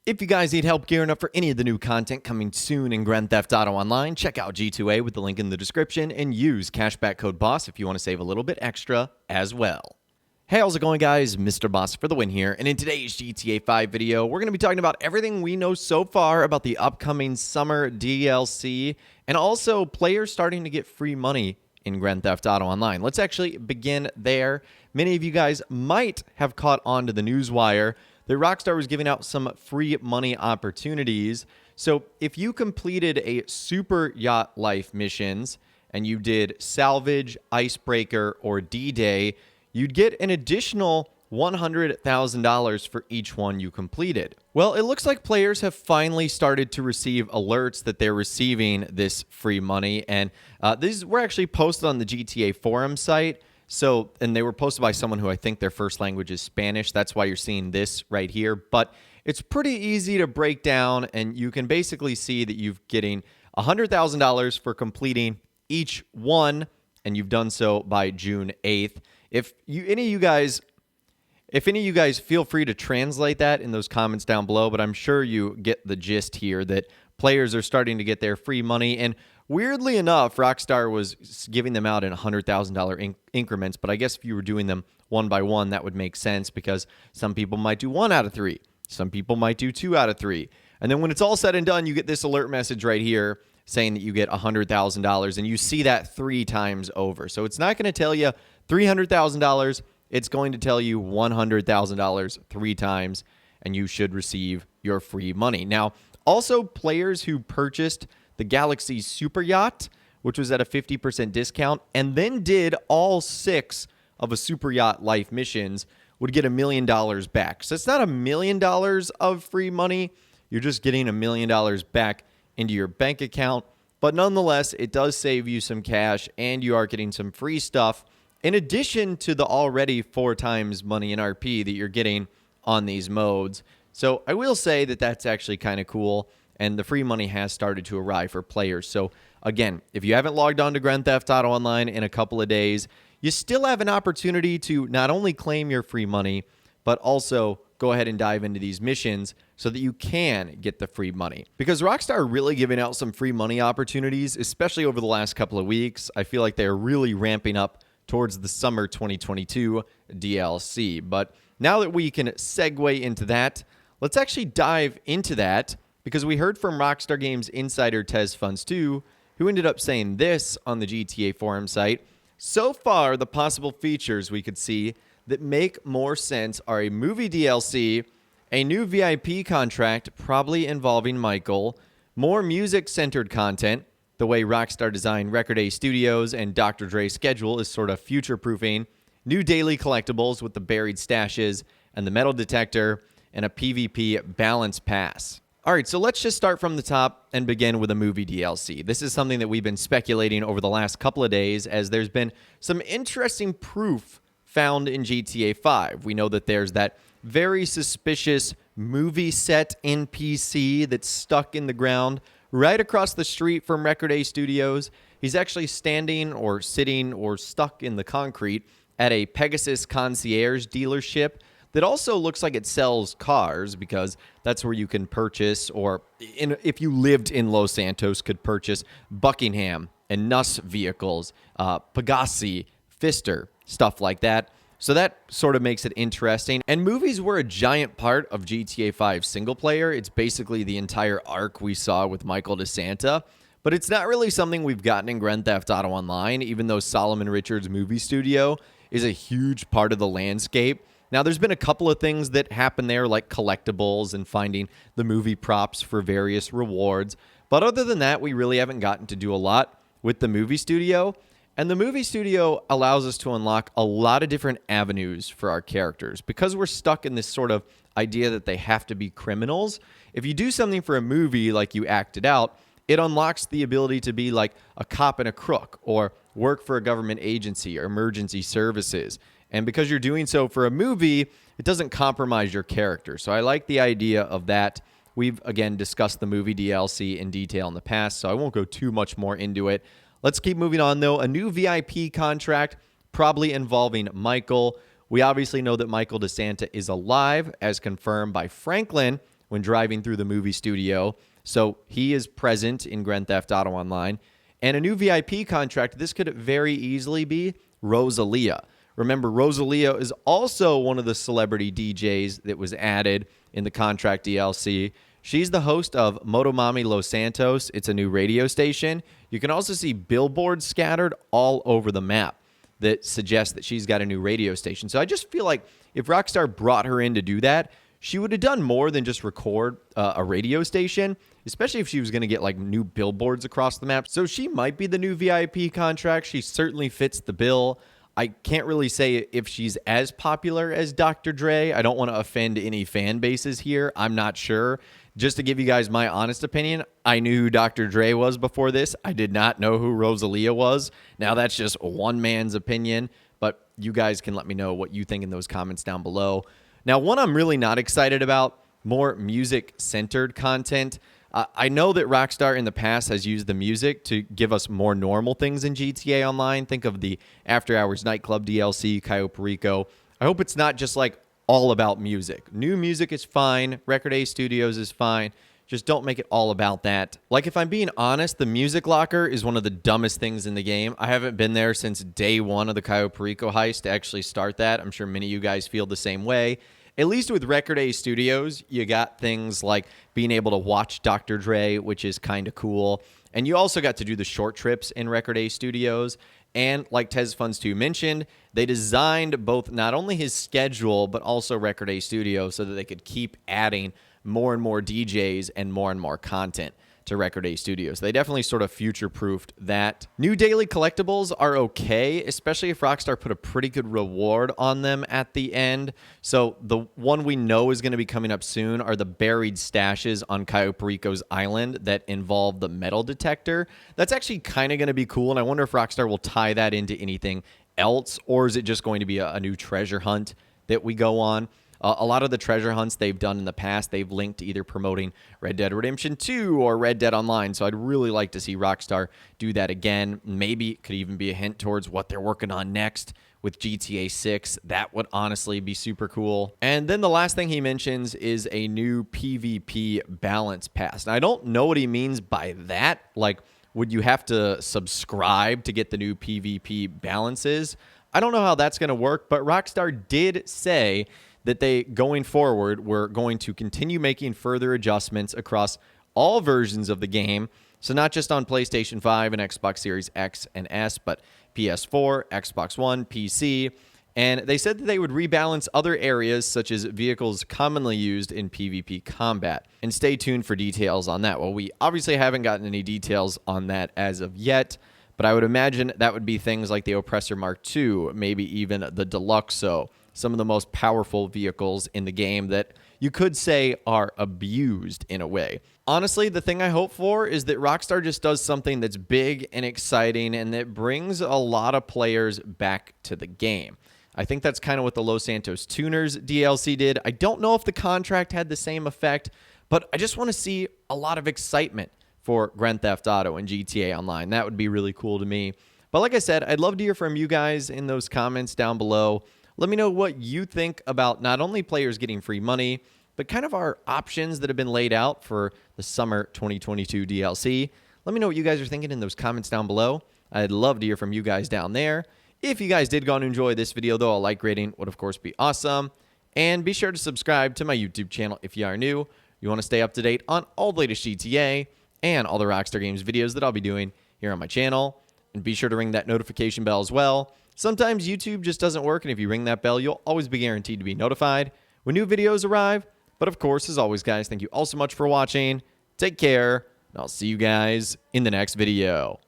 If you guys need help gearing up for any of the new content coming soon in Grand Theft Auto Online, check out G2A with the link in the description and use cashback code BOSS if you want to save a little bit extra as well. Hey, how's it going, guys? Mr. Boss for the win here, and in today's GTA 5 video, we're going to be talking about everything we know so far about the upcoming summer DLC, and also players starting to get free money in Grand Theft Auto Online. Let's actually begin there. Many of you guys might have caught on to the newswire that Rockstar was giving out some free money opportunities. So if you completed a Super Yacht Life missions and you did Salvage, Icebreaker, or D-Day, you'd get an additional $100,000 for each one you completed. Well, it looks like players have finally started to receive alerts that they're receiving this free money, and these were actually posted on the GTA forum site. And they were posted by someone who I think their first language is Spanish. That's why you're seeing this right here. But it's pretty easy to break down, and you can basically see that you're getting $100,000 for completing each one, and you've done so by June 8th. If any of you guys feel free to translate that in those comments down below, but I'm sure you get the gist here that players are starting to get their free money. And weirdly enough, Rockstar was giving them out in $100,000 increments, but I guess if you were doing them one by one, that would make sense because some people might do 1 out of 3. Some people might do 2 out of 3. And then when it's all said and done, you get this alert message right here saying that you get $100,000, and you see that 3 times over. So it's not going to tell you $300,000. It's going to tell you $100,000 3 times, and you should receive your free money. Now, also players who purchased the Galaxy Super Yacht, which was at a 50% discount, and then did all 6 of a Super Yacht Life missions, would get $1 million back. So it's not $1 million of free money. You're just getting $1 million back into your bank account. But nonetheless, it does save you some cash, and you are getting some free stuff in addition to the already 4 times money in RP that you're getting on these modes. So I will say that that's actually kind of cool, and the free money has started to arrive for players. So again, if you haven't logged on to Grand Theft Auto Online in a couple of days, you still have an opportunity to not only claim your free money, but also go ahead and dive into these missions so that you can get the free money. Because Rockstar are really giving out some free money opportunities, especially over the last couple of weeks. I feel like they're really ramping up towards the summer 2022 DLC. But now that we can segue into that, let's actually dive into that, because we heard from Rockstar Games insider Tez Funds 2, who ended up saying this on the GTA forum site. So far, the possible features we could see that make more sense are a movie DLC, a new VIP contract probably involving Michael, more music-centered content, the way Rockstar designed Record A Studios and Dr. Dre's schedule is sort of future-proofing, new daily collectibles with the buried stashes and the metal detector, and a PvP balance pass. All right, so let's just start from the top and begin with a movie DLC. This is something that we've been speculating over the last couple of days, as there's been some interesting proof found in GTA 5. We know that there's that very suspicious movie set NPC that's stuck in the ground right across the street from Record A Studios. He's actually standing or sitting or stuck in the concrete at a Pegasus concierge dealership that also looks like it sells cars, because that's where you can purchase, or if you lived in Los Santos, could purchase Buckingham and Nuss vehicles, Pegasi, Pfister, stuff like that. So that sort of makes it interesting. And movies were a giant part of GTA 5 single player. It's basically the entire arc we saw with Michael DeSanta. But it's not really something we've gotten in Grand Theft Auto Online, even though Solomon Richards' movie studio is a huge part of the landscape. Now, there's been a couple of things that happen there, like collectibles and finding the movie props for various rewards. But other than that, we really haven't gotten to do a lot with the movie studio. And the movie studio allows us to unlock a lot of different avenues for our characters. Because we're stuck in this sort of idea that they have to be criminals, if you do something for a movie like you acted out, it unlocks the ability to be like a cop and a crook, or work for a government agency or emergency services. And because you're doing so for a movie, it doesn't compromise your character. So I like the idea of that. We've, again, discussed the movie DLC in detail in the past, so I won't go too much more into it. Let's keep moving on, though. A new VIP contract, probably involving Michael. We obviously know that Michael DeSanta is alive, as confirmed by Franklin, when driving through the movie studio. So he is present in Grand Theft Auto Online. And a new VIP contract, this could very easily be Rosalia. Remember, Rosalia is also one of the celebrity DJs that was added in the contract DLC. She's the host of Motomami Los Santos. It's a new radio station. You can also see billboards scattered all over the map that suggest that she's got a new radio station. So I just feel like if Rockstar brought her in to do that, she would have done more than just record a radio station, especially if she was going to get like new billboards across the map. So she might be the new VIP contract. She certainly fits the bill. I can't really say if she's as popular as Dr. Dre. I don't want to offend any fan bases here. I'm not sure. Just to give you guys my honest opinion, I knew who Dr. Dre was before this. I did not know who Rosalia was. Now that's just one man's opinion, but you guys can let me know what you think in those comments down below. Now, one I'm really not excited about, more music-centered content. I know that Rockstar in the past has used the music to give us more normal things in GTA Online. Think of the After Hours Nightclub DLC, Cayo Perico. I hope it's not just like all about music. New music is fine. Record A Studios is fine. Just don't make it all about that. Like, if I'm being honest, the music locker is one of the dumbest things in the game. I haven't been there since day one of the Cayo Perico heist to actually start that. I'm sure many of you guys feel the same way. At least with Record A Studios, you got things like being able to watch Dr. Dre, which is kind of cool. And you also got to do the short trips in Record A Studios. And like Tez Funds 2 mentioned, they designed both not only his schedule, but also Record A Studios so that they could keep adding more and more DJs and more content to Record A Studios. They definitely sort of future-proofed that. New daily collectibles are okay, especially if Rockstar put a pretty good reward on them at the end. So the one we know is going to be coming up soon are the buried stashes on Cayo Perico's island that involve the metal detector. That's actually kind of going to be cool, and I wonder if Rockstar will tie that into anything else, or is it just going to be a new treasure hunt that we go on? A lot of the treasure hunts they've done in the past, they've linked to either promoting Red Dead Redemption 2 or Red Dead Online, so I'd really like to see Rockstar do that again. Maybe it could even be a hint towards what they're working on next with GTA 6. That would honestly be super cool. And then the last thing he mentions is a new PvP balance pass. Now, I don't know what he means by that. Like, would you have to subscribe to get the new PvP balances? I don't know how that's going to work, but Rockstar did say that they, going forward, were going to continue making further adjustments across all versions of the game. So not just on PlayStation 5 and Xbox Series X and S, but PS4, Xbox One, PC. And they said that they would rebalance other areas, such as vehicles commonly used in PvP combat. And stay tuned for details on that. Well, we obviously haven't gotten any details on that as of yet, but I would imagine that would be things like the Oppressor Mark II, maybe even the Deluxo. Some of the most powerful vehicles in the game that you could say are abused in a way. Honestly, the thing I hope for is that Rockstar just does something that's big and exciting and that brings a lot of players back to the game. I think that's kind of what the Los Santos Tuners DLC did. I don't know if the contract had the same effect, but I just want to see a lot of excitement for Grand Theft Auto and GTA Online. That would be really cool to me. But like I said, I'd love to hear from you guys in those comments down below. Let me know what you think about not only players getting free money, but kind of our options that have been laid out for the summer 2022 DLC. Let me know what you guys are thinking in those comments down below. I'd love to hear from you guys down there. If you guys did go and enjoy this video, though, a like rating would, of course, be awesome. And be sure to subscribe to my YouTube channel if you are new. You want to stay up to date on all the latest GTA and all the Rockstar Games videos that I'll be doing here on my channel. And be sure to ring that notification bell as well. Sometimes YouTube just doesn't work, and if you ring that bell, you'll always be guaranteed to be notified when new videos arrive. But of course, as always, guys, thank you all so much for watching. Take care, and I'll see you guys in the next video.